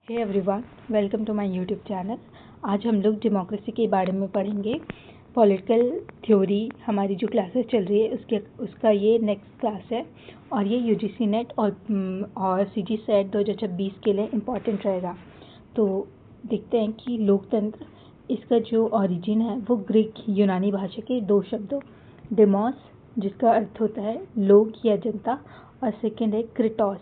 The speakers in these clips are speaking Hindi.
Hey everyone, welcome to my YouTube channel. आज हम लोग डेमोक्रेसी के बारे में पढ़ेंगे। पॉलिटिकल थ्योरी हमारी जो क्लासेस चल रही है उसका ये नेक्स्ट क्लास है और ये यूजीसी नेट और सीजी सेट 2026 के लिए इम्पॉर्टेंट रहेगा। तो देखते हैं कि लोकतंत्र, इसका जो ओरिजिन है वो ग्रीक यूनानी भाषा के दो शब्दों डेमोस, जिसका अर्थ होता है लोग या जनता, और सेकेंड है क्रिटोस,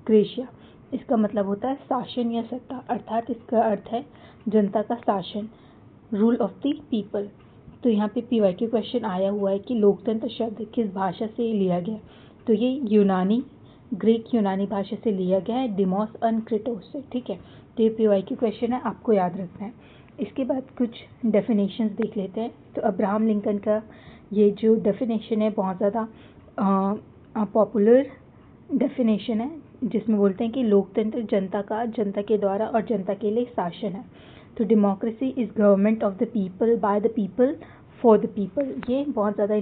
क्रेशिया, इसका मतलब होता है शासन या सत्ता, अर्थात इसका अर्थ है जनता का शासन, रूल ऑफ द पीपल। तो यहाँ पे पीवाईक्यू क्वेश्चन आया हुआ है कि लोकतंत्र शब्द किस भाषा से लिया गया। तो ये ग्रीक यूनानी भाषा से लिया गया है, डिमोस और क्रिटोस से। ठीक है, तो ये पीवाईक्यू क्वेश्चन है, आपको याद रखना है। इसके बाद कुछ डेफिनेशंस देख लेते हैं। तो अब्राहम लिंकन का ये जो डेफिनेशन है बहुत ज़्यादा पॉपुलर डेफिनेशन है, जिसमें बोलते हैं कि लोकतंत्र जनता के द्वारा और जनता के लिए शासन है। तो democracy is government of the people, by the people, for the people. ये बहुत ज़्यादा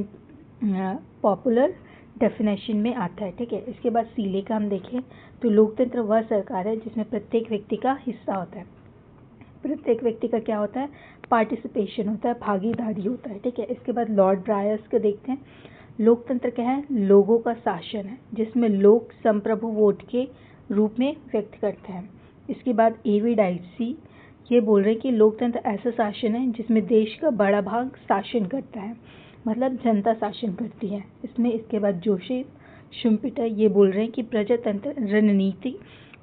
पॉपुलर डेफिनेशन में आता है। ठीक है, इसके बाद सीले का हम देखें तो लोकतंत्र वह सरकार है जिसमें प्रत्येक व्यक्ति का हिस्सा होता है। प्रत्येक व्यक्ति का क्या होता है? पार्टिसिपेशन होता है, भागीदारी होता है। ठीक है, इसके बाद लॉर्ड ब्रायर्स का देखते हैं। लोकतंत्र क्या है? लोगों का शासन है जिसमें लोग संप्रभु वोट के रूप में व्यक्त करते हैं। इसके बाद एवी डाइसी ये बोल रहे हैं कि लोकतंत्र ऐसा शासन है जिसमें देश का बड़ा भाग शासन करता है, मतलब जनता शासन करती है इसमें। इसके बाद जोसेफ शुम्पिटर ये बोल रहे हैं कि प्रजातंत्र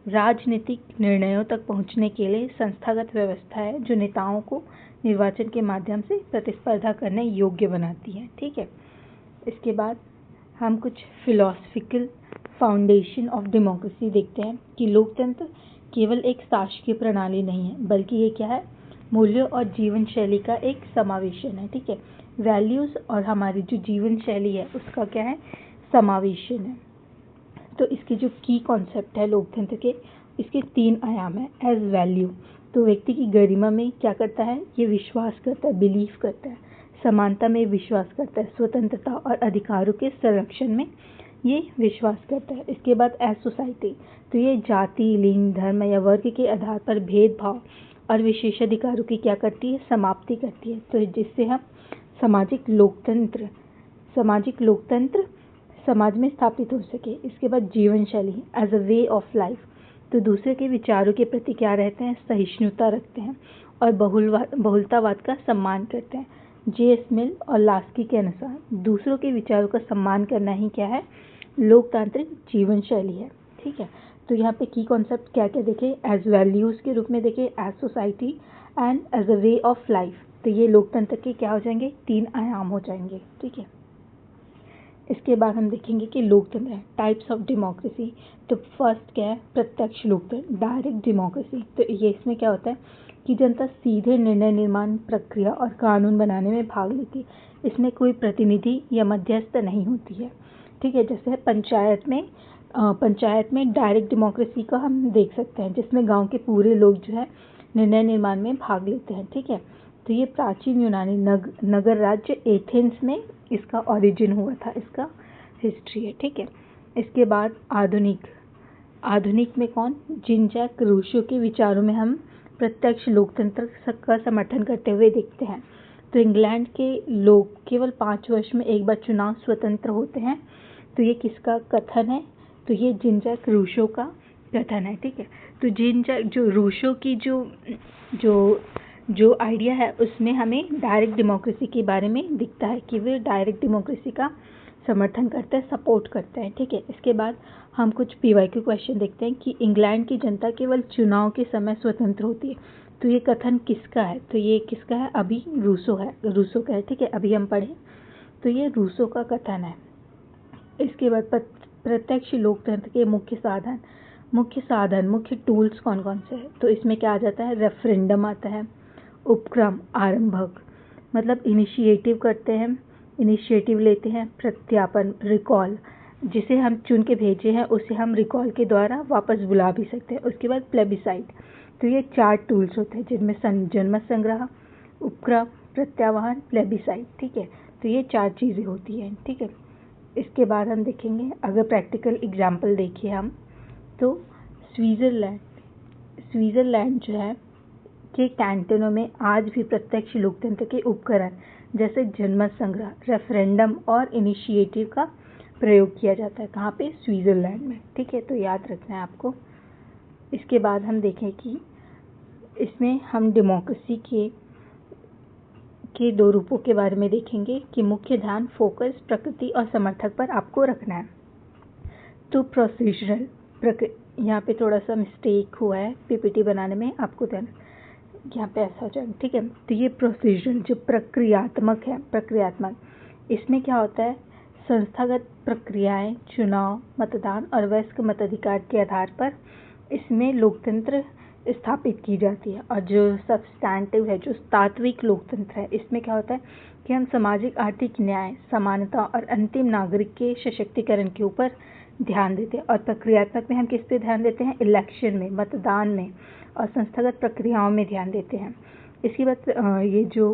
राजनीतिक निर्णयों तक पहुंचने के लिए संस्थागत व्यवस्था है जो नेताओं को निर्वाचन के माध्यम से प्रतिस्पर्धा करने योग्य बनाती है। ठीक है, इसके बाद हम कुछ फिलोसफिकल फाउंडेशन ऑफ डेमोक्रेसी देखते हैं कि लोकतंत्र केवल एक शासकीय प्रणाली नहीं है, बल्कि ये क्या है? मूल्यों और जीवन शैली का एक समावेशन है। ठीक है, वैल्यूज़ और हमारी जो जीवन शैली है उसका क्या है? समावेशन है। तो इसके जो की कॉन्सेप्ट है लोकतंत्र के, इसके 3 आयाम है। एज वैल्यू, तो व्यक्ति की गरिमा में क्या करता है? ये विश्वास करता है, बिलीव करता है। समानता में विश्वास करता है, स्वतंत्रता और अधिकारों के संरक्षण में ये विश्वास करता है। इसके बाद एज सोसाइटी, तो ये जाति, लिंग, धर्म या वर्ग के आधार पर भेदभाव और विशेषाधिकारों की क्या करती है? समाप्ति करती है। तो जिससे हम सामाजिक लोकतंत्र समाज में स्थापित हो सके। इसके बाद जीवन शैली as a way of life, तो दूसरे के विचारों के प्रति क्या रहते हैं? सहिष्णुता रखते हैं और बहुलतावाद का सम्मान करते हैं। जे.एस. मिल और लास्की के अनुसार दूसरों के विचारों का सम्मान करना ही क्या है? लोकतांत्रिक जीवन शैली है। ठीक है, तो यहाँ पे की कॉन्सेप्ट क्या क्या देखे? एज वैल्यूज़ के रूप में देखे, as society and as a way of life. तो ये लोकतंत्र के क्या हो जाएंगे? 3 आयाम हो जाएंगे। ठीक है, इसके बाद हम देखेंगे कि लोकतंत्र है टाइप्स ऑफ डेमोक्रेसी। तो फर्स्ट क्या है? प्रत्यक्ष लोकतंत्र, डायरेक्ट डेमोक्रेसी। तो ये इसमें क्या होता है कि जनता सीधे निर्णय निर्माण प्रक्रिया और कानून बनाने में भाग लेती है। इसमें कोई प्रतिनिधि या मध्यस्थ नहीं होती है। ठीक है, जैसे पंचायत में डायरेक्ट डेमोक्रेसी का हम देख सकते हैं, जिसमें गांव के पूरे लोग जो है निर्णय निर्माण में भाग लेते हैं। ठीक है, तो ये प्राचीन यूनानी नगर राज्य एथेंस में इसका ओरिजिन हुआ था, इसका हिस्ट्री है। ठीक है, इसके बाद आधुनिक में कौन? जीन जैक रूसो के विचारों में हम प्रत्यक्ष लोकतंत्र का समर्थन करते हुए देखते हैं। तो इंग्लैंड के लोग केवल 5 वर्ष में एक बार चुनाव स्वतंत्र होते हैं। तो ये किसका कथन है? तो ये जीन जैक रूसो का कथन है। ठीक है, तो जीन जैक जो रूसो की जो आइडिया है उसमें हमें डायरेक्ट डेमोक्रेसी के बारे में दिखता है कि वे डायरेक्ट डेमोक्रेसी का समर्थन करते हैं, सपोर्ट करते हैं। ठीक है, इसके बाद हम कुछ पीवाईक्यू क्वेश्चन देखते हैं कि इंग्लैंड की जनता केवल चुनाव के समय स्वतंत्र होती है। तो ये कथन किसका है? तो ये किसका है? अभी रूसो का है। ठीक है, अभी हम पढ़े तो ये रूसो का कथन है। इसके बाद प्रत्यक्ष लोकतंत्र के मुख्य टूल्स कौन कौन से हैं? तो इसमें क्या आ जाता है? रेफरेंडम आता है, उपक्रम, आरंभक, मतलब इनिशिएटिव करते हैं, इनिशिएटिव लेते हैं, प्रत्यापन, रिकॉल, जिसे हम चुन के भेजे हैं उसे हम रिकॉल के द्वारा वापस बुला भी सकते हैं। उसके बाद प्लेबिसाइट। तो ये 4 टूल्स होते हैं जिनमें जनमत संग्रह, उपक्रम, प्रत्यावाहन, प्लेबिसाइट। ठीक है, तो ये 4 चीज़ें होती हैं। ठीक है, इसके बाद हम देखेंगे, अगर प्रैक्टिकल एग्जाम्पल देखिए हम, तो स्विट्जरलैंड जो है के कैंटनों में आज भी प्रत्यक्ष लोकतंत्र के उपकरण जैसे जनमत संग्रह, रेफरेंडम और इनिशिएटिव का प्रयोग किया जाता है। कहाँ पे? स्विट्जरलैंड में। ठीक है, तो याद रखना है आपको। इसके बाद हम देखें कि इसमें हम डेमोक्रेसी के दो रूपों के बारे में देखेंगे कि मुख्य ध्यान फोकस प्रकृति और समर्थक पर आपको रखना है। तो प्रोसीजरल यहाँ पे थोड़ा सा मिस्टेक हुआ है पीपीटी बनाने में, आपको ध्यान यहाँ पे ऐसा हो जाएगा। ठीक है, तो ये प्रोसीजरल जो प्रक्रियात्मक है, इसमें क्या होता है? संस्थागत प्रक्रियाएं, चुनाव, मतदान और वयस्क मताधिकार के आधार पर इसमें लोकतंत्र स्थापित की जाती है। और जो सब्सटैंटिव है, जो तात्विक लोकतंत्र है, इसमें क्या होता है कि हम सामाजिक आर्थिक न्याय, समानता और अंतिम नागरिक के सशक्तिकरण के ऊपर ध्यान देते हैं। और प्रक्रियात्मक में हम किस पे ध्यान देते हैं? इलेक्शन में, मतदान में और संस्थागत प्रक्रियाओं में ध्यान देते हैं। इसके बाद ये जो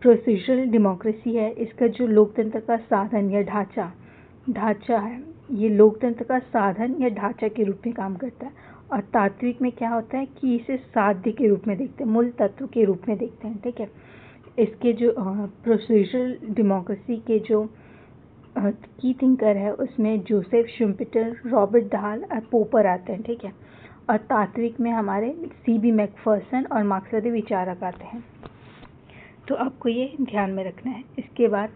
प्रोसीजरल डेमोक्रेसी है, इसका जो लोकतंत्र का साधन या ढांचा है, ये लोकतंत्र का साधन या ढांचा के रूप में काम करता है। और तात्विक में क्या होता है कि इसे साध्य के रूप में देखते हैं, मूल तत्व के रूप में देखते हैं। ठीक है, इसके जो प्रोसीजरल डेमोक्रेसी के जो की थिंकर है, उसमें जोसेफ शुम्पेटर, रॉबर्ट दाhl और पोपर आते हैं। ठीक है, और तात्विक में हमारे सीबी मैकफर्सन और मार्क्सवादी विचारक आते हैं। तो आपको ये ध्यान में रखना है। इसके बाद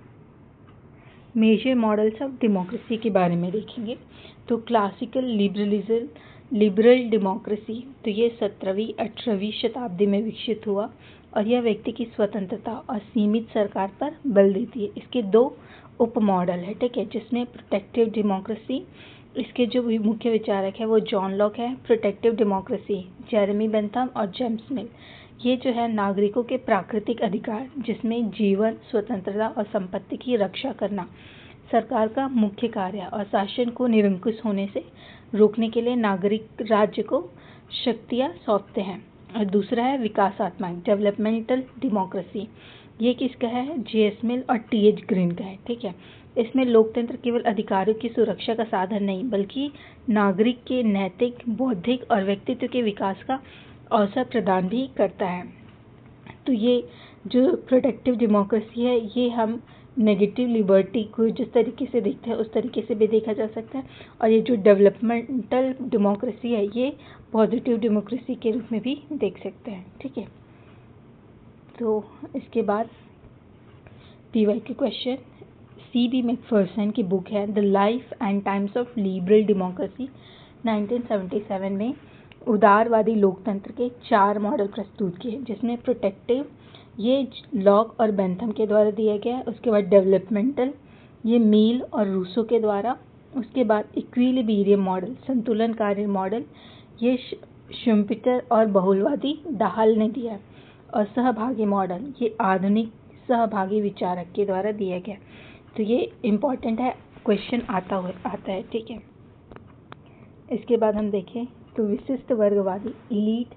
मेजर मॉडल्स ऑफ डेमोक्रेसी के बारे में देखेंगे। तो क्लासिकल लिबरल डेमोक्रेसी, तो ये 17वीं 18वीं शताब्दी में विकसित हुआ और यह व्यक्ति की स्वतंत्रता और सीमित सरकार पर बल देती है। इसके दो उप मॉडल है। ठीक है, जिसमें प्रोटेक्टिव डेमोक्रेसी, इसके जो मुख्य विचारक है वो जॉन लॉक है। प्रोटेक्टिव डेमोक्रेसी जेरेमी बेंथम और जेम्स मिल। ये जो है नागरिकों के प्राकृतिक अधिकार, जिसमें जीवन, स्वतंत्रता और संपत्ति की रक्षा करना सरकार का मुख्य कार्य है और शासन को निरंकुश होने से रोकने के लिए नागरिक राज्य को शक्तियाँ सौंपते हैं। और दूसरा है विकासात्मक डेवलपमेंटल डेमोक्रेसी। ये किसका है? जेएस मिल और टीएच ग्रीन का है। ठीक है, इसमें लोकतंत्र केवल अधिकारों की सुरक्षा का साधन नहीं, बल्कि नागरिक के नैतिक, बौद्धिक और व्यक्तित्व के विकास का अवसर प्रदान भी करता है। तो ये जो प्रोटेक्टिव डेमोक्रेसी है, ये हम नेगेटिव लिबर्टी को जिस तरीके से देखते हैं उस तरीके से भी देखा जा सकता है। और ये जो डेवलपमेंटल डेमोक्रेसी है, ये पॉजिटिव डेमोक्रेसी के रूप में भी देख सकते हैं। ठीक है, तो इसके बाद पीवाईक्यू क्वेश्चन, सीबी मैकफर्सन की बुक है the life and times of liberal democracy, 1977 में उदारवादी लोकतंत्र के 4 मॉडल प्रस्तुत किए, जिसमें प्रोटेक्टिव ये लॉक और बेंथम के द्वारा दिया गया है। उसके बाद डेवलपमेंटल ये मील और रूसो के द्वारा। उसके बाद इक्विलिब्रियम मॉडल, संतुलनकारी मॉडल, ये शुम्पेटर और बहुलवादी दाhl ने दिया है। और सहभागी मॉडल ये आधुनिक सहभागी विचारक के द्वारा दिया गया। तो ये इम्पॉर्टेंट है, क्वेश्चन आता है। ठीक है, इसके बाद हम देखें तो विशिष्ट वर्गवादी इलीट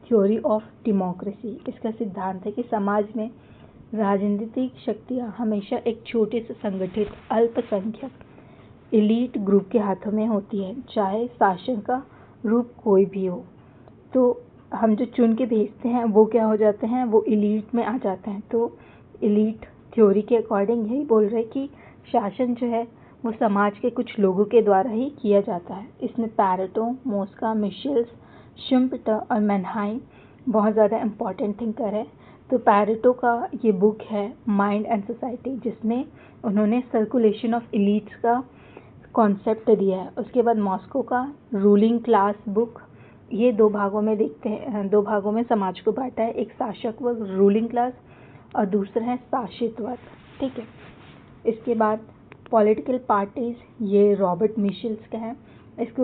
थ्योरी ऑफ डेमोक्रेसी। इसका सिद्धांत है कि समाज में राजनीतिक शक्तियाँ हमेशा एक छोटे से संगठित अल्पसंख्यक इलीट ग्रुप के हाथों में होती है, चाहे शासन का रूप कोई भी हो। तो हम जो चुन के भेजते हैं वो क्या हो जाते हैं? वो इलीट में आ जाते हैं। तो इलीट थ्योरी के अकॉर्डिंग यही बोल रहे हैं कि शासन जो है वो समाज के कुछ लोगों के द्वारा ही किया जाता है। इसमें पैरेटो, मोस्का, मिशेल्स, शुम्पेटर और मैनहाइम बहुत ज़्यादा इम्पॉर्टेंट थिंकर है। तो पैरेटो का ये बुक है माइंड एंड सोसाइटी, जिसमें उन्होंने सर्कुलेशन ऑफ इलीट्स का कॉन्सेप्ट दिया है। उसके बाद मॉस्को का रूलिंग क्लास बुक, ये 2 भागों में देखते हैं, 2 भागों में समाज को बांटा है, एक शासक वर्ग रूलिंग क्लास और दूसरा है शासित वर्ग। ठीक है, इसके बाद पॉलिटिकल पार्टीज, ये रॉबर्ट मिशेल्स का है। इसको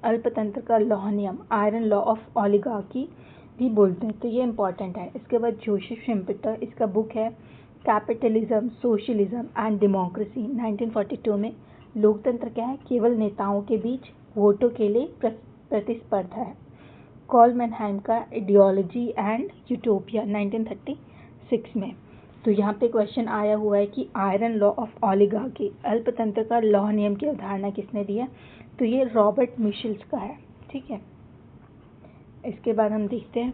अल्पतंत्र का लौह नियम, आयरन लॉ ऑफ ऑलिगार्की भी बोलते हैं। तो ये इंपॉर्टेंट है। इसके बाद जोसेफ शुम्पेटर, इसका बुक है कैपिटलिज्म, सोशलिज्म एंड डेमोक्रेसी, 1942 में। लोकतंत्र क्या है? केवल नेताओं के बीच वोटों के लिए प्रतिस्पर्धा है। कॉल मैनहाइम का आइडियोलॉजी एंड यूटोपिया, 1936 में। तो यहाँ पे क्वेश्चन आया हुआ है कि आयरन लॉ ऑफ ऑलिगार्की, अल्पतंत्र का लौह नियम की अवधारणा किसने दी है? तो ये रॉबर्ट मिशेल्स का है। ठीक है, इसके बाद हम देखते हैं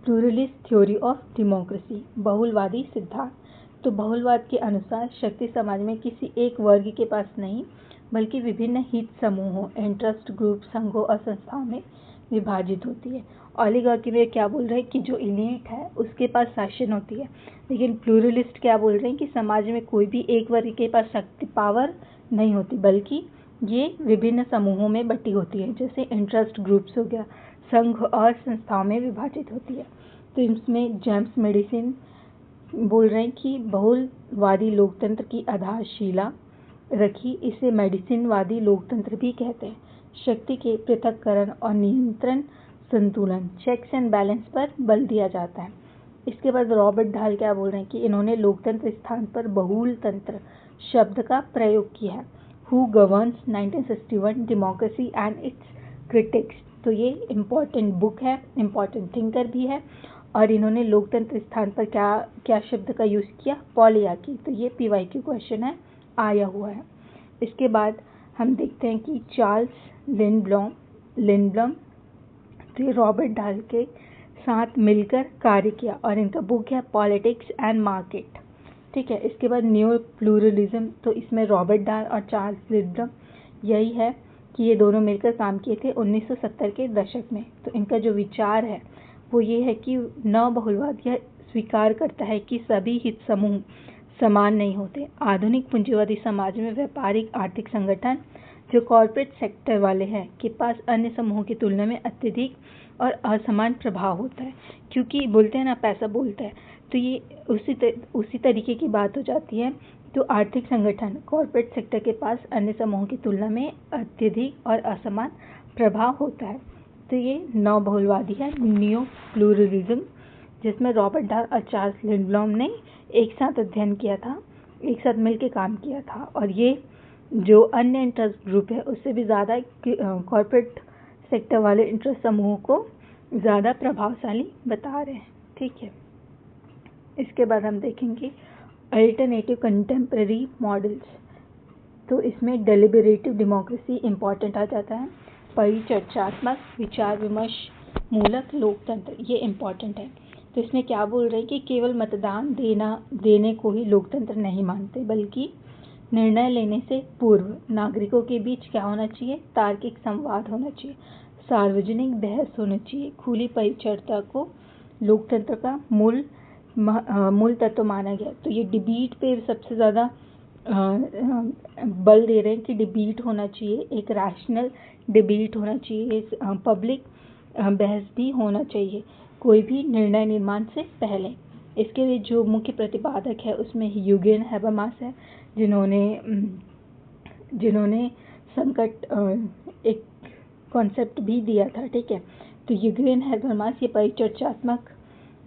प्लूरलिस्ट थ्योरी ऑफ डेमोक्रेसी, बहुलवादी सिद्धांत। तो बहुलवाद के अनुसार शक्ति समाज में किसी एक वर्ग के पास नहीं बल्कि विभिन्न हित समूहों, इंटरेस्ट ग्रुप, संघों और संस्थाओं में विभाजित होती है। ओलिगार्की में क्या बोल रहे हैं कि जो इलीट है उसके पास शासन होती है, लेकिन प्लूरलिस्ट क्या बोल रहे हैं कि समाज में कोई भी एक वर्ग के पास शक्ति पावर नहीं होती बल्कि ये विभिन्न समूहों में बटी होती है, जैसे इंटरेस्ट ग्रुप्स हो गया, संघ और संस्थाओं में विभाजित होती है। तो इसमें जेम्स मेडिसन बोल रहे हैं कि बहुलवादी लोकतंत्र की आधारशिला रखी, इसे मेडिसिनवादी लोकतंत्र भी कहते हैं। शक्ति के पृथक्करण और नियंत्रण संतुलन, चेक्स एंड बैलेंस पर बल दिया जाता है। इसके बाद रॉबर्ट ढाल क्या बोल रहे हैं कि इन्होंने लोकतंत्र स्थान पर बहुलतंत्र शब्द का प्रयोग किया है। Who governs 1961 democracy and it's critics. तो ये इम्पॉर्टेंट बुक है, इम्पॉर्टेंट थिंकर भी है। और इन्होंने लोकतंत्र स्थान पर क्या शब्द का यूज़ किया? पॉलियार्की। तो ये PYQ क्वेश्चन है, आया हुआ है। इसके बाद हम देखते हैं कि चार्ल्स लिंडब्लॉम तो रॉबर्ट ढाल के साथ मिलकर कार्य किया और इनका बुक है पॉलिटिक्स एंड मार्केट। ठीक है। इसके बाद न्यू प्लूरलिज्म, तो इसमें रॉबर्ट ढाल और चार्ल्स लिंडब्लॉम यही है कि ये दोनों मिलकर काम किए थे 1970 के दशक में। तो इनका जो विचार है वो ये है कि नव बहुलवाद यह स्वीकार करता है कि सभी हित समूह समान नहीं होते। आधुनिक पूंजीवादी समाज में व्यापारिक आर्थिक संगठन जो कॉर्पोरेट सेक्टर वाले हैं के पास अन्य समूहों की तुलना में अत्यधिक और असमान प्रभाव होता है, क्योंकि बोलते हैं ना पैसा बोलता है। तो ये उसी तरीके की बात हो जाती है। तो आर्थिक संगठन कॉर्पोरेट सेक्टर के पास अन्य समूहों की तुलना में अत्यधिक और असमान प्रभाव होता है। तो ये नव बहुलवादी है, न्यू प्लूरलिज्म, जिसमें रॉबर्ट ढाल और चार्ल्स लिंडब्लॉम ने एक साथ अध्ययन किया था, एक साथ मिलकर काम किया था। और ये जो अन्य इंटरेस्ट ग्रुप है उससे भी ज़्यादा कॉर्पोरेट सेक्टर वाले इंटरेस्ट समूहों को ज़्यादा प्रभावशाली बता रहे हैं। ठीक है। इसके बाद हम देखेंगे अल्टरनेटिव कंटेम्प्रेरी मॉडल्स। तो इसमें डेलिबरेटिव डेमोक्रेसी इम्पॉर्टेंट आ जाता है। परिचर्चात्मक विचार विमर्श मूलक लोकतंत्र, ये इम्पॉर्टेंट है। तो इसमें क्या बोल रहे हैं कि केवल मतदान देने को ही लोकतंत्र नहीं मानते, बल्कि निर्णय लेने से पूर्व नागरिकों के बीच क्या होना चाहिए? तार्किक संवाद होना चाहिए, सार्वजनिक बहस होना चाहिए। खुली परिचर्चा को लोकतंत्र का मूल तत्व माना गया। तो ये डिबेट पे सबसे ज़्यादा बल दे रहे हैं कि डिबेट होना चाहिए, एक रैशनल डिबेट होना चाहिए, पब्लिक बहस भी होना चाहिए कोई भी निर्णय निर्माण से पहले। इसके लिए जो मुख्य प्रतिपादक है उसमें यूगेन हैबरमास है, जिन्होंने संकट एक कॉन्सेप्ट भी दिया था। ठीक है। तो यूगेन हैबरमास ये परिचर्चात्मक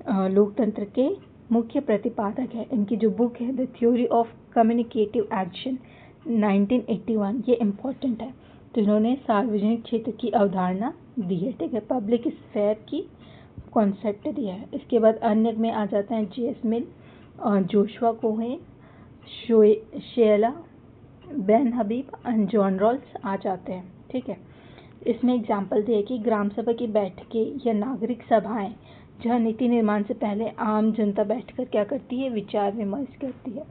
लोकतंत्र के मुख्य प्रतिपादक है। इनकी जो बुक है the theory of communicative action 1981, ये इम्पॉर्टेंट है। तो इन्होंने सार्वजनिक क्षेत्र की अवधारणा दी है। ठीक है। पब्लिक स्फेयर की कॉन्सेप्ट दिया है। इसके बाद अन्य में आ जाते हैं J.S. मिल, जोशुआ कोहेन, शेला बेन हबीब और जॉन रॉल्स आ जाते हैं। ठीक है। इसमें एग्जाम्पल दिए कि ग्राम सभा की बैठकें या नागरिक सभाएं जहाँ नीति निर्माण से पहले आम जनता बैठकर क्या करती है? विचार विमर्श करती है।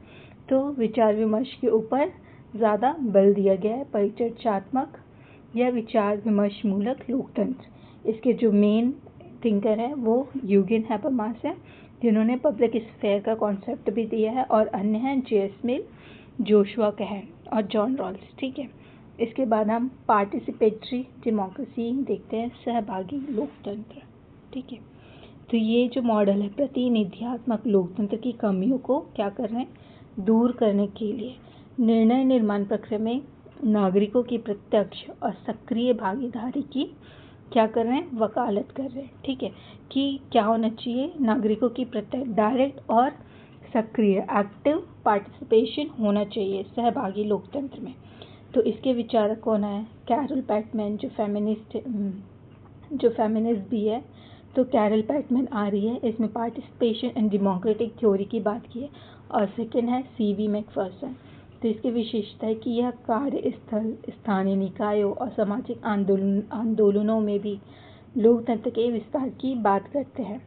तो विचार विमर्श के ऊपर ज़्यादा बल दिया गया है, परिचर्चात्मक या विचार विमर्श मूलक लोकतंत्र। इसके जो मेन थिंकर है वो यूगेन हैबरमास है, जिन्होंने पब्लिक स्फेयर का कॉन्सेप्ट भी दिया है, और अन्य हैं J.S. मिल, जोशुआ कोहेन और जॉन रॉल्स। ठीक है। इसके बाद हम पार्टिसिपेटरी डेमोक्रेसी देखते हैं, सहभागी लोकतंत्र। ठीक है। तो ये जो मॉडल है प्रतिनिधित्वात्मक लोकतंत्र की कमियों को क्या कर रहे हैं? दूर करने के लिए निर्णय निर्माण प्रक्रिया में नागरिकों की प्रत्यक्ष और सक्रिय भागीदारी की क्या कर रहे हैं? वकालत कर रहे हैं। ठीक है। कि क्या होना चाहिए? नागरिकों की प्रत्यक्ष, डायरेक्ट और सक्रिय, एक्टिव पार्टिसिपेशन होना चाहिए सहभागी लोकतंत्र में। तो इसके विचारक कौन है? कैरल पैटमैन, जो फेमिनिस्ट भी है। तो कैरल पैटमैन आ रही है। इसमें पार्टिसिपेशन एंड डेमोक्रेटिक थ्योरी की बात की है। और सेकेंड है C.V. मैकफर्सन। तो इसकी विशेषता है कि यह कार्यस्थल, स्थानीय निकायों और सामाजिक आंदोलनों में भी लोकतंत्र के विस्तार की बात करते हैं।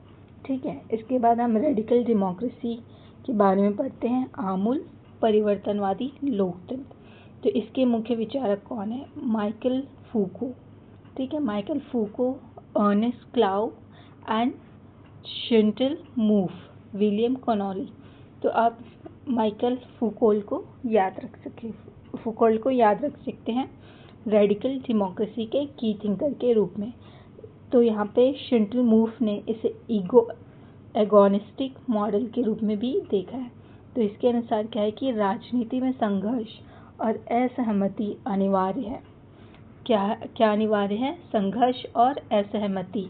ठीक है, इसके बाद हम रेडिकल डेमोक्रेसी के बारे में पढ़ते हैं, आमूल परिवर्तनवादी लोकतंत्र। तो इसके मुख्य विचारक कौन है? Michael Foucault. ठीक है, Michael Foucault, Ernesto Laclau and Chantal Mouffe, William Connolly. तो आप माइकल फूकोल्ट को याद रख सकते हैं रेडिकल डेमोक्रेसी के की थिंकर के रूप में। तो यहाँ पे शंटल मूफ ने इसे एगोनिस्टिक मॉडल के रूप में भी देखा है। तो इसके अनुसार क्या है कि राजनीति में संघर्ष और असहमति अनिवार्य है। क्या अनिवार्य है? संघर्ष और असहमति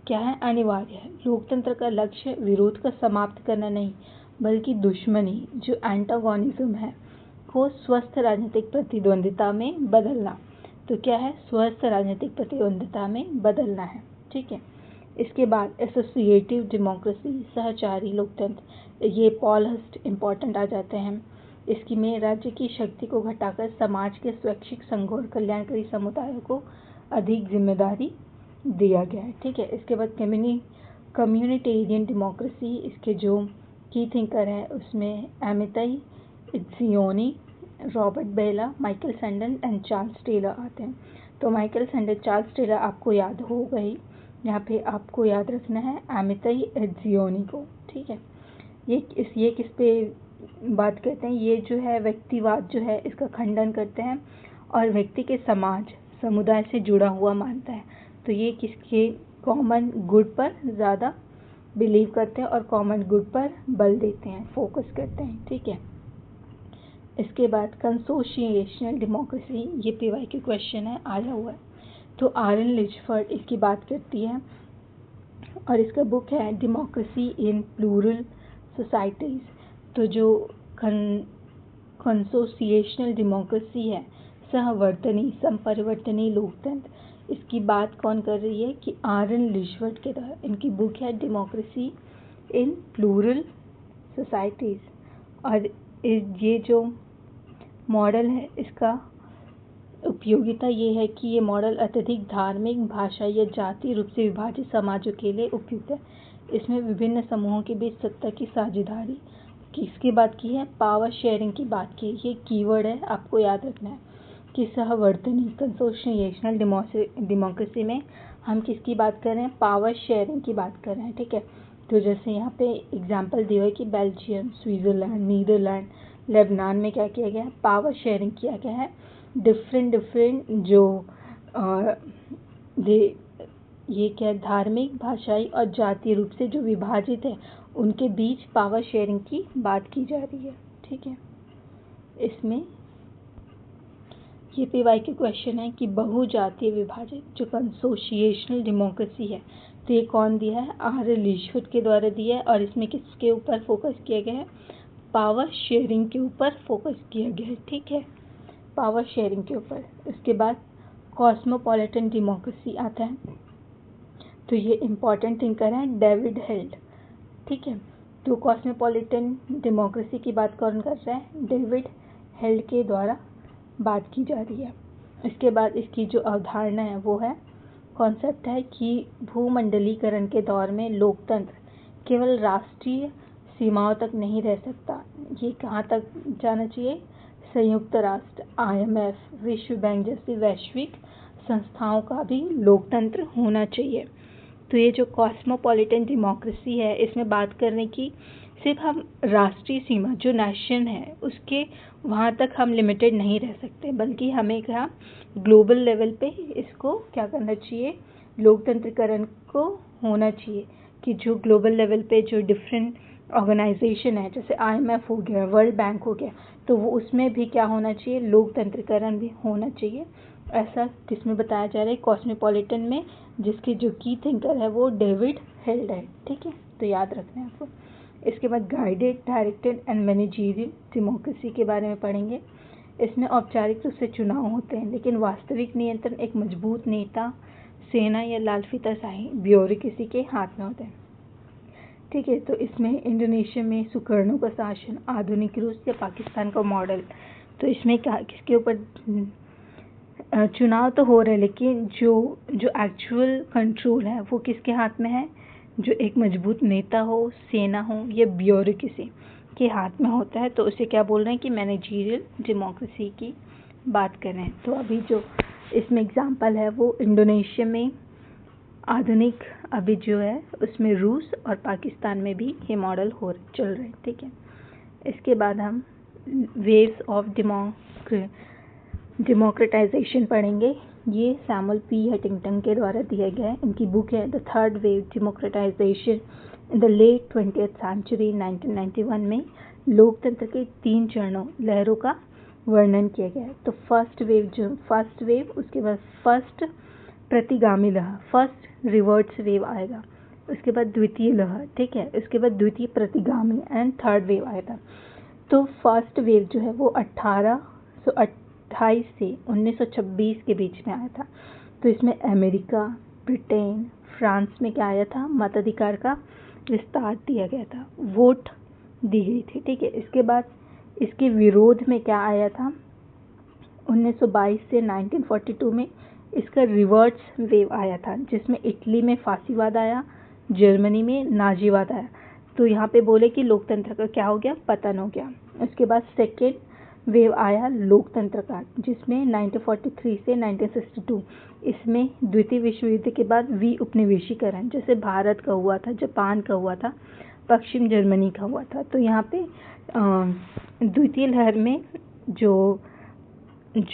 क्या है? अनिवार्य है। लोकतंत्र का लक्ष्य विरोध को समाप्त करना नहीं, बल्कि दुश्मनी जो एंटागोनिज्म है को स्वस्थ राजनीतिक प्रतिद्वंदिता में बदलना। तो क्या है? स्वस्थ राजनीतिक प्रतिद्वंदिता में बदलना है। ठीक है, इसके बाद एसोसिएटिव डेमोक्रेसी, सहचारी लोकतंत्र, ये पॉल हस्ट इम्पॉर्टेंट आ जाते हैं। इसकी में राज्य की शक्ति को घटाकर समाज के स्वैच्छिक संघों और कल्याणकारी समुदायों को अधिक जिम्मेदारी दिया गया है। ठीक है, इसके बाद कम्युनिटेरियन डेमोक्रेसी, इसके जो की थिंकर है उसमें Amitai Etzioni, Robert Bellah, Michael Sandel and Charles Taylor आते हैं। तो माइकल सैंडल, चार्ल्स टेलर आपको याद हो गई, यहाँ पे आपको याद रखना है अमिताई इत्जियोनी को। ठीक है, ये किस पे बात करते हैं? ये जो है व्यक्तिवाद जो है इसका खंडन करते हैं और व्यक्ति के समुदाय से जुड़ा हुआ मानता है। तो ये किसके कॉमन गुड पर ज़्यादा बिलीव करते हैं और कॉमन गुड पर बल देते हैं, फोकस करते हैं। ठीक है, इसके बाद कंसोशिएशनल डेमोक्रेसी, ये पीवाईक्यू क्वेश्चन है, आया हुआ है। तो आरएन लिचफर्ड इसकी बात करती है और इसका बुक है डेमोक्रेसी इन प्लूरल सोसाइटीज़। तो जो कंसोशिएशनल डेमोक्रेसी है, सहवर्तनी संपरिवर्तनीय लोकतंत्र, इसकी बात कौन कर रही है कि आरएन लिचफर्ड के द्वारा। इनकी बुक है डेमोक्रेसी इन प्लूरल सोसाइटीज़। और ये जो मॉडल है इसका उपयोगिता ये है कि ये मॉडल अत्यधिक धार्मिक, भाषा या जातीय रूप से विभाजित समाजों के लिए उपयुक्त है। इसमें विभिन्न समूहों के बीच सत्ता की साझेदारी किसकी बात की है? पावर शेयरिंग की बात की। ये कीवर्ड है, आपको याद रखना है कि सहवर्तनी कंसोशिएशनल डेमोक्रेसी में हम किसकी बात कर रहे हैं? पावर शेयरिंग की बात कर रहे हैं। ठीक है, तो जैसे यहाँ पे एग्जाम्पल दिया है कि बेल्जियम, स्विट्ज़रलैंड, नीदरलैंड, लेबनान में क्या किया गया है? पावर शेयरिंग किया गया है। डिफरेंट जो ये क्या धार्मिक, भाषाई और जातीय रूप से जो विभाजित है उनके बीच पावर शेयरिंग की बात की जा रही है। ठीक है, इसमें ये पीवाईक्यू क्वेश्चन है कि बहुजातीय विभाजित जो कंसोशिएशनल डेमोक्रेसी है, तो ये कौन दिया है? आरएन लिचफर्ड के द्वारा दिया है। और इसमें किसके ऊपर फोकस किया गया है? पावर शेयरिंग के ऊपर फोकस किया गया है। ठीक है, पावर शेयरिंग के ऊपर। इसके बाद कॉस्मोपॉलिटन डेमोक्रेसी आता है। तो ये इम्पॉर्टेंट थिंकर हैं डेविड हेल्ड। ठीक है, तो कॉस्मोपॉलिटन डेमोक्रेसी की बात कौन कर रहा है? डेविड हेल्ड के द्वारा बात की जा रही है। इसके बाद इसकी जो अवधारणा है वो है, कॉन्सेप्ट है कि भूमंडलीकरण के दौर में लोकतंत्र केवल राष्ट्रीय सीमाओं तक नहीं रह सकता। ये कहाँ तक जाना चाहिए? संयुक्त राष्ट्र, IMF, विश्व बैंक जैसी वैश्विक संस्थाओं का भी लोकतंत्र होना चाहिए। तो ये जो कॉस्मोपॉलिटन डेमोक्रेसी है, इसमें बात करने की सिर्फ हम राष्ट्रीय सीमा जो नेशन है उसके वहाँ तक हम लिमिटेड नहीं रह सकते, बल्कि हमें क्या ग्लोबल लेवल पे इसको क्या करना चाहिए? लोकतंत्रीकरण को होना चाहिए कि जो ग्लोबल लेवल पे जो डिफरेंट ऑर्गेनाइजेशन है, जैसे IMF हो गया, वर्ल्ड बैंक हो गया, तो वो उसमें भी क्या होना चाहिए? लोकतंत्रीकरण भी होना चाहिए। ऐसा किसमें बताया जा रहा है? कॉस्मोपॉलिटन में, जिसके जो की थिंकर है वो डेविड हेल्ड है। ठीक है, तो याद रखना है आपको। इसके बाद guided, directed and managerial democracy के बारे में पढ़ेंगे। इसमें औपचारिक रूप से चुनाव होते हैं, लेकिन वास्तविक नियंत्रण एक मजबूत नेता, सेना या लालफीताशाही ब्यूरोक्रेसी के हाथ में होते हैं। ठीक है, तो इसमें इंडोनेशिया में सुकर्णो का शासन, आधुनिक रूस या पाकिस्तान का मॉडल। तो इसमें क्या किसके ऊपर चुनाव तो हो रहे हैं, लेकिन जो एक्चुअल कंट्रोल है वो किसके हाथ में है? जो एक मजबूत नेता हो, सेना हो या ब्यूरोक्रेसी के हाथ में होता है, तो उसे क्या बोल रहे हैं कि मैनेजरियल डेमोक्रेसी की बात कर रहे हैं। तो अभी जो इसमें एग्जांपल है वो इंडोनेशिया में आधुनिक, अभी जो है उसमें रूस और पाकिस्तान में भी ये मॉडल चल रहे हैं, ठीक है। इसके बाद हम वेव्स ऑफ डेमोक्रेटाइजेशन पढ़ेंगे। ये सैमुअल पी हंटिंगटन के द्वारा दिया गया है। इनकी बुक है the third wave democratization in the late 20th century. 1991 में लोकतंत्र के 3 चरणों लहरों का वर्णन किया गया है। तो फर्स्ट वेव, उसके बाद फर्स्ट प्रतिगामी लहर, फर्स्ट रिवर्स वेव आएगा, उसके बाद द्वितीय लहर, ठीक है, उसके बाद द्वितीय प्रतिगामी एंड थर्ड वेव आएगा। तो फर्स्ट वेव जो है वो 1828 से 1926 के बीच में आया था। तो इसमें अमेरिका, ब्रिटेन, फ्रांस में क्या आया था? मताधिकार का विस्तार दिया गया था, वोट दी गई थी, ठीक है। इसके बाद इसके विरोध में क्या आया था? 1922 से 1942 में इसका रिवर्स वेव आया था, जिसमें इटली में फासीवाद आया, जर्मनी में नाजीवाद आया। तो यहाँ पे बोले कि लोकतंत्र का क्या हो गया? पतन हो गया। उसके बाद सेकेंड वेव आया लोकतंत्र का, जिसमें 1943 से 1962, इसमें द्वितीय विश्व युद्ध के बाद उपनिवेशीकरण, जैसे भारत का हुआ था, जापान का हुआ था, पश्चिम जर्मनी का हुआ था। तो यहाँ पे द्वितीय लहर में जो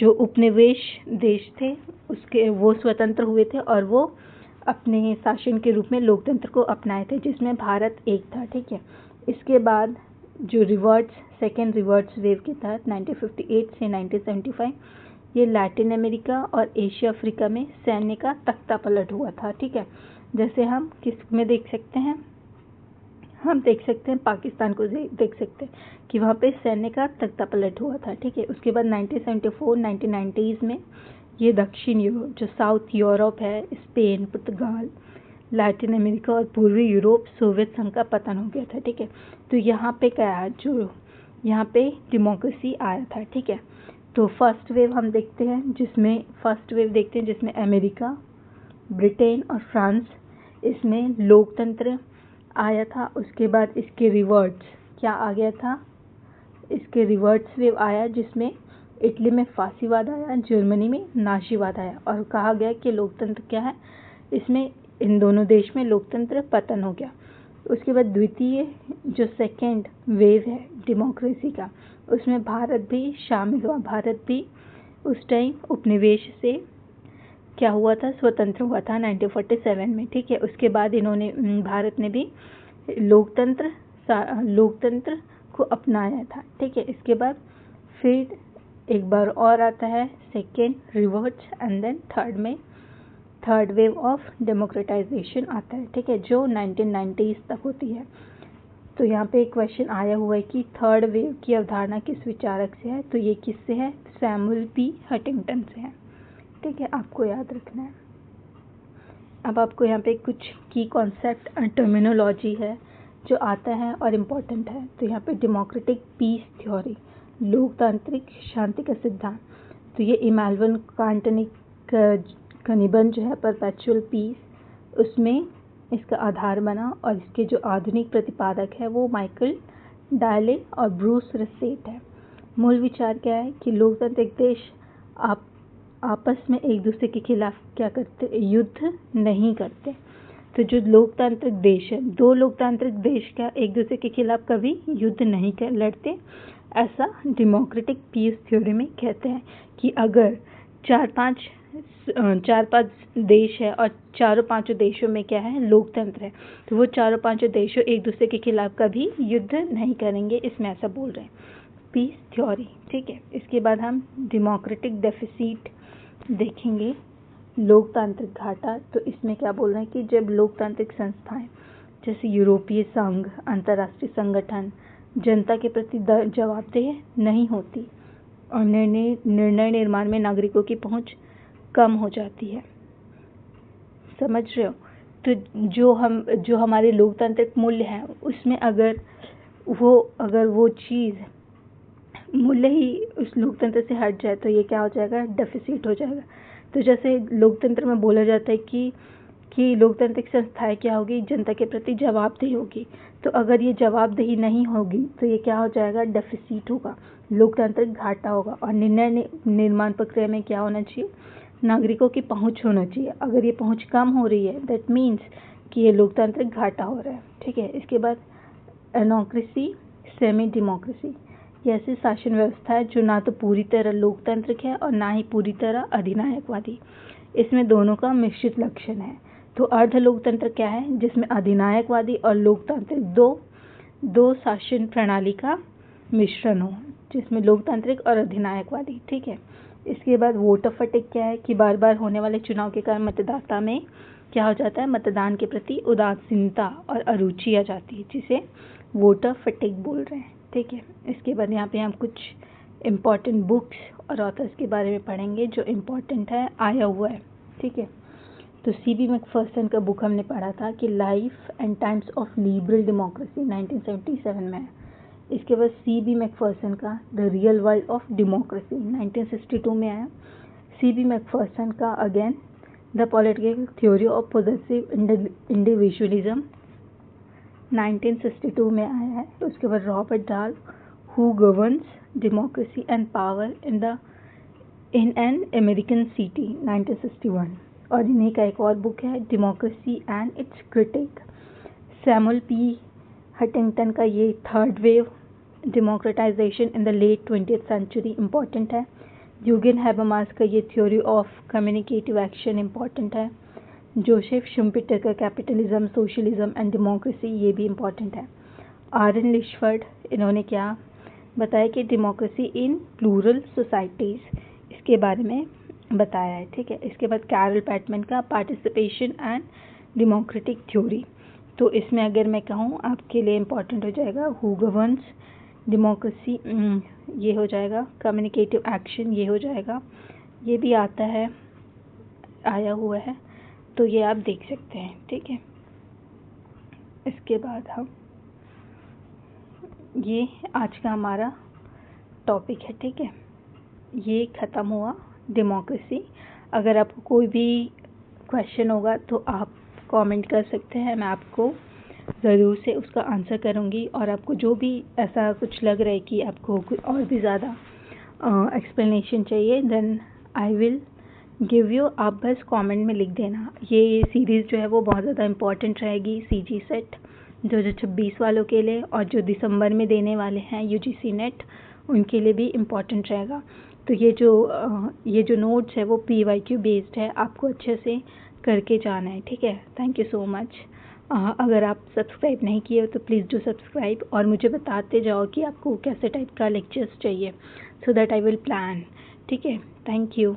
उपनिवेश देश थे उसके वो स्वतंत्र हुए थे और वो अपने शासन के रूप में लोकतंत्र को अपनाए थे, जिसमें भारत एक था, ठीक है। इसके बाद जो सेकेंड रिवर्स वेव के तहत 1958 से 1975 ये लैटिन अमेरिका और एशिया अफ्रीका में सैन्य का तख्ता पलट हुआ था, ठीक है। जैसे हम किस में देख सकते हैं? हम देख सकते हैं पाकिस्तान को देख सकते हैं कि वहाँ पे सैन्य का तख्ता पलट हुआ था, ठीक है। उसके बाद 1974 1990s में ये दक्षिण यूरोप, जो साउथ यूरोप है, स्पेन, पुर्तगाल, लैटिन अमेरिका और पूर्वी यूरोप, सोवियत संघ का पतन हो गया था, ठीक है। तो यहाँ पे क्या है? जो यहाँ पे डेमोक्रेसी आया था, ठीक है। तो फर्स्ट वेव हम देखते हैं, जिसमें अमेरिका, ब्रिटेन और फ्रांस, इसमें लोकतंत्र आया था। उसके बाद इसके रिवर्स क्या आ गया था? इसके रिवर्स वेव आया, जिसमें इटली में फासीवाद आया, जर्मनी में नाजीवाद आया, और कहा गया कि लोकतंत्र क्या है? इसमें इन दोनों देश में लोकतंत्र पतन हो गया। उसके बाद द्वितीय जो सेकेंड वेव है डेमोक्रेसी का, उसमें भारत भी शामिल हुआ। भारत भी उस टाइम उपनिवेश से क्या हुआ था? स्वतंत्र हुआ था 1947 में, ठीक है। उसके बाद भारत ने भी लोकतंत्र को अपनाया था, ठीक है। इसके बाद फिर एक बार और आता है second reverse and then third wave of democratization आता है, ठीक है, जो 1990s तक होती है। तो यहाँ पे एक क्वेश्चन आया हुआ है कि थर्ड वेव की अवधारणा किस विचारक से है? तो ये किससे है? सैमुअल पी हंटिंगटन से है, ठीक है, आपको याद रखना है। अब आपको यहाँ पे कुछ की कॉन्सेप्ट टर्मिनोलॉजी है जो आता है और इम्पोर्टेंट है। तो यहाँ पे डेमोक्रेटिक पीस थ्योरी, लोकतांत्रिक शांति का सिद्धांत, तो ये इमैनुअल कांट का निबंध जो है परपेचुअल पीस, उसमें इसका आधार बना, और इसके जो आधुनिक प्रतिपादक है वो माइकल डायले और ब्रूस रसेट है। मूल विचार क्या है कि लोकतांत्रिक देश आपस में एक दूसरे के खिलाफ क्या करते? युद्ध नहीं करते। तो जो लोकतांत्रिक देश है, दो लोकतांत्रिक देश का एक दूसरे के खिलाफ कभी युद्ध नहीं लड़ते, ऐसा डेमोक्रेटिक पीस थ्योरी में कहते हैं कि अगर चार पांच देश है और चारों पांचों देशों में क्या है? लोकतंत्र है, तो वो चारों पांचों देशों एक दूसरे के खिलाफ कभी युद्ध नहीं करेंगे, इसमें ऐसा बोल रहे हैं पीस थ्योरी, ठीक है। इसके बाद हम डेमोक्रेटिक डेफिसिट देखेंगे, लोकतांत्रिक घाटा। तो इसमें क्या बोल रहे हैं कि जब लोकतांत्रिक संस्थाएं जैसे यूरोपीय संघ, अंतर्राष्ट्रीय संगठन जनता के प्रति जवाबदेह नहीं होती और निर्णय निर्माण में नागरिकों की पहुंच कम हो जाती है, समझ रहे हो? तो जो हमारे लोकतांत्रिक मूल्य हैं उसमें अगर वो चीज़ मूल्य ही उस लोकतंत्र से हट जाए तो ये क्या हो जाएगा, डेफिसिट हो जाएगा। तो जैसे लोकतंत्र में बोला जाता है कि लोकतांत्रिक संस्थाएं क्या होगी, जनता के प्रति जवाबदेही होगी। तो अगर ये जवाबदेही नहीं होगी तो ये क्या हो जाएगा, डेफिसिट होगा, लोकतांत्रिक घाटा होगा। और निर्णय निर्माण प्रक्रिया में क्या होना चाहिए, नागरिकों की पहुंच होना चाहिए। अगर ये पहुंच कम हो रही है दैट मीन्स कि ये लोकतांत्रिक घाटा हो रहा है, ठीक है। इसके बाद एनोक्रेसी, सेमी डेमोक्रेसी, ये ऐसी शासन व्यवस्था है जो ना तो पूरी तरह लोकतांत्रिक है और ना ही पूरी तरह अधिनायकवादी। इसमें दोनों का मिश्रित लक्षण है। तो अर्ध लोकतंत्र क्या है, जिसमें अधिनायकवादी और लोकतांत्रिक दो शासन प्रणाली का मिश्रण हो, जिसमें लोकतांत्रिक और अधिनायकवादी, ठीक है। इसके बाद वोटर फटीग क्या है कि बार बार होने वाले चुनाव के कारण मतदाता में क्या हो जाता है, मतदान के प्रति उदासीनता और अरुचि आ जाती है, जिसे वोटर फटीग बोल रहे हैं, ठीक है। इसके बाद यहाँ पे हम कुछ इम्पॉर्टेंट बुक्स और ऑथर्स के बारे में पढ़ेंगे जो इम्पॉर्टेंट है, आया हुआ है, ठीक है। तो C.B. मैकफर्सन का बुक हमने पढ़ा था कि life and times of liberal democracy 1977 में है। इसके बाद C.B. मैकफर्सन का the real world of democracy 1962 में आया। C.B. मैकफर्सन का again the political theory of possessive individualism 1962 में आया है। उसके बाद रॉबर्ट डाल who governs democracy and power in an American city 1961। और इन्हीं का एक और बुक है democracy and it's critic. Samuel P Huntington का ये third wave democratization in the late 20th century important है। यूगेन हैबरमास का ये theory of communicative action important है। जोसेफ शुम्पेटर का कैपिटलिज्म, सोशलिज्म एंड डेमोक्रेसी, ये भी इम्पॉर्टेंट है। आर.एन. लिशफर्ड, इन्होंने क्या बताया कि डेमोक्रेसी इन प्लूरल सोसाइटीज़, इसके बारे में बताया है, ठीक है। इसके बाद कैरल पैटमैन का पार्टिसिपेशन एंड डेमोक्रेटिक थ्योरी। तो इसमें अगर मैं कहूँ आपके लिए इम्पॉर्टेंट हो जाएगा हु गवर्न्स डेमोक्रेसी, ये हो जाएगा, कम्युनिकेटिव एक्शन ये हो जाएगा, ये भी आता है, आया हुआ है, तो ये आप देख सकते हैं, ठीक है। इसके बाद हम ये आज का हमारा टॉपिक है, ठीक है, ये ख़त्म हुआ डेमोक्रेसी। अगर आपको कोई भी क्वेश्चन होगा तो आप कमेंट कर सकते हैं, मैं आपको ज़रूर से उसका आंसर करूँगी। और आपको जो भी ऐसा कुछ लग रहा है कि आपको और भी ज़्यादा एक्सप्लेनेशन चाहिए then I will give you, आप बस कमेंट में लिख देना। ये सीरीज़ जो है वो बहुत ज़्यादा इम्पॉर्टेंट रहेगी CG सेट 2026 वालों के लिए, और जो दिसंबर में देने वाले हैं UGC नेट उनके लिए भी इम्पॉर्टेंट रहेगा। तो ये जो नोट्स है वो PYQ बेस्ड है, आपको अच्छे से करके जाना है, ठीक है। Thank you so much. अगर आप सब्सक्राइब नहीं किए हो तो प्लीज़ डू सब्सक्राइब, और मुझे बताते जाओ कि आपको कैसे टाइप का लेक्चर्स चाहिए, so that I will plan, ठीक है। Thank you.